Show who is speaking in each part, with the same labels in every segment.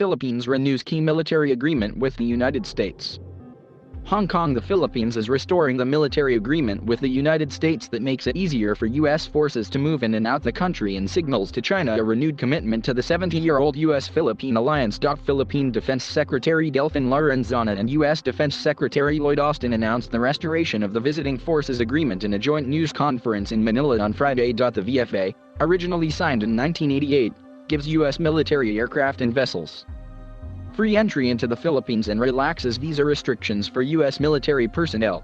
Speaker 1: Philippines renews key military agreement with the United States. Hong Kong. The Philippines is restoring the military agreement with the United States that makes it easier for U.S. forces to move in and out the country and signals to China a renewed commitment to the 70-year-old US-Philippine alliance.Philippine Defense Secretary Delfin Lorenzana and U.S. Defense Secretary Lloyd announced the restoration of the Visiting Forces Agreement in a joint news conference in Manila on Friday.The VFA, originally signed in 1988, gives U.S. military aircraft and vessels free entry into the Philippines and relaxes visa restrictions for U.S. military personnel.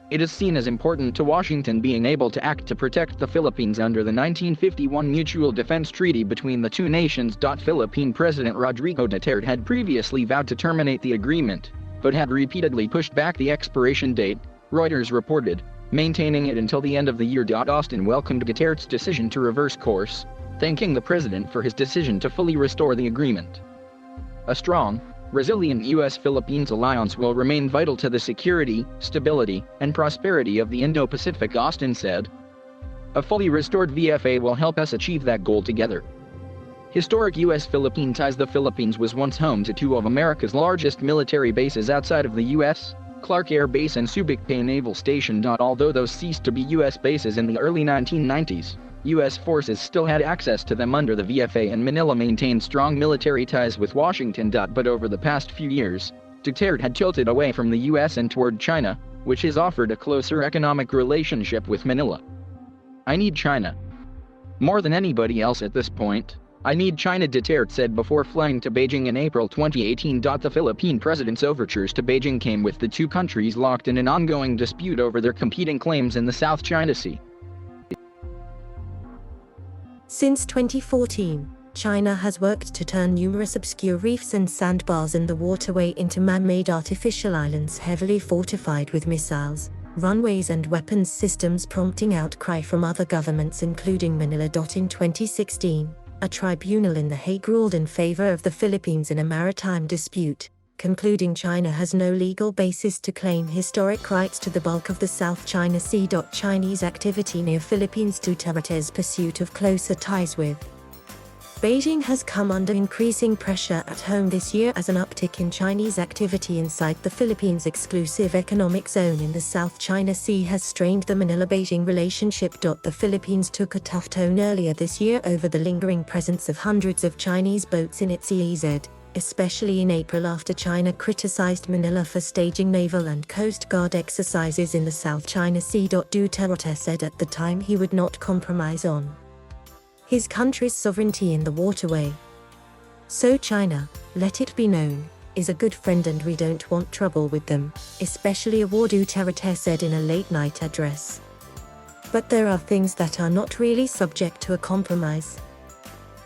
Speaker 1: It is seen as important to Washington being able to act to protect the Philippines under the 1951 Mutual Defense Treaty between the two nations. Philippine President Rodrigo Duterte had previously vowed to terminate the agreement, but had repeatedly pushed back the expiration date, Reuters reported, maintaining it until the end of the year. Austin welcomed Duterte's decision to reverse course, thanking the president for his decision to fully restore the agreement. A strong, resilient US-Philippines alliance will remain vital to the security, stability, and prosperity of the Indo-Pacific, Austin said. A fully restored VFA will help us achieve that goal together. Historic US-Philippine ties. The Philippines was once home to two of America's largest military bases outside of the U.S., Clark Air Base and Subic Bay Naval Station. Although those ceased to be U.S. bases in the early 1990s, U.S. forces still had access to them under the VFA, and Manila maintained strong military ties with Washington. But over the past few years, Duterte had tilted away from the U.S. and toward China, which has offered a closer economic relationship with Manila. "I need China more than anybody else at this point. I need China," Duterte said before flying to Beijing in April 2018. The Philippine president's overtures to Beijing came with the two countries locked in an ongoing dispute over their competing claims in the South China Sea.
Speaker 2: Since 2014, China has worked to turn numerous obscure reefs and sandbars in the waterway into man-made artificial islands heavily fortified with missiles, runways and weapons systems, prompting outcry from other governments including Manila. In 2016, a tribunal in The Hague ruled in favor of the Philippines in a maritime dispute, concluding China has no legal basis to claim historic rights to the bulk of the South China Sea. Chinese activity near Philippines. Duterte's pursuit of closer ties with Beijing has come under increasing pressure at home this year as an uptick in Chinese activity inside the Philippines' exclusive economic zone in the South China Sea has strained the Manila-Beijing relationship. The Philippines took a tough tone earlier this year over the lingering presence of hundreds of Chinese boats in its EEZ, especially in April after China criticized Manila for staging naval and coast guard exercises in the South China Sea. Duterte said at the time he would not compromise on his country's sovereignty in the waterway. "So China, let it be known, is a good friend and we don't want trouble with them, especially a war," Duterte said in a late-night address. "But there are things that are not really subject to a compromise.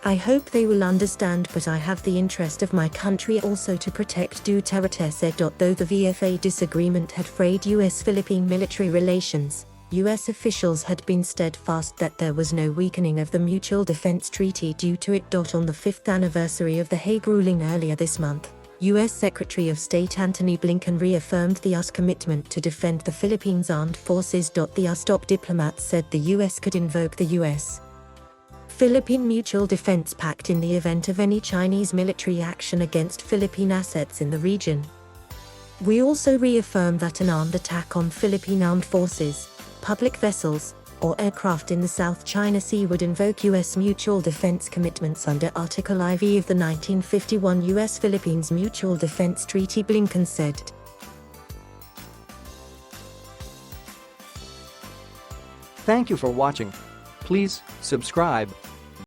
Speaker 2: I hope they will understand, but I have the interest of my country also to protect," Duterte said. Though the VFA disagreement had frayed US-Philippine military relations, U.S. officials had been steadfast that there was no weakening of the Mutual Defense Treaty due to it. On the 5th anniversary of the Hague ruling earlier this month, U.S. Secretary of State Antony Blinken reaffirmed the U.S. commitment to defend the Philippines armed forces. The U.S. top diplomat said the U.S. could invoke the U.S.-Philippine Mutual Defense Pact in the event of any Chinese military action against Philippine assets in the region. "We also reaffirm that an armed attack on Philippine armed forces, public vessels, or aircraft in the South China Sea would invoke U.S. mutual defense commitments under Article IV of the 1951 US-Philippines Mutual Defense Treaty," Blinken said.
Speaker 3: Thank you for watching. Please subscribe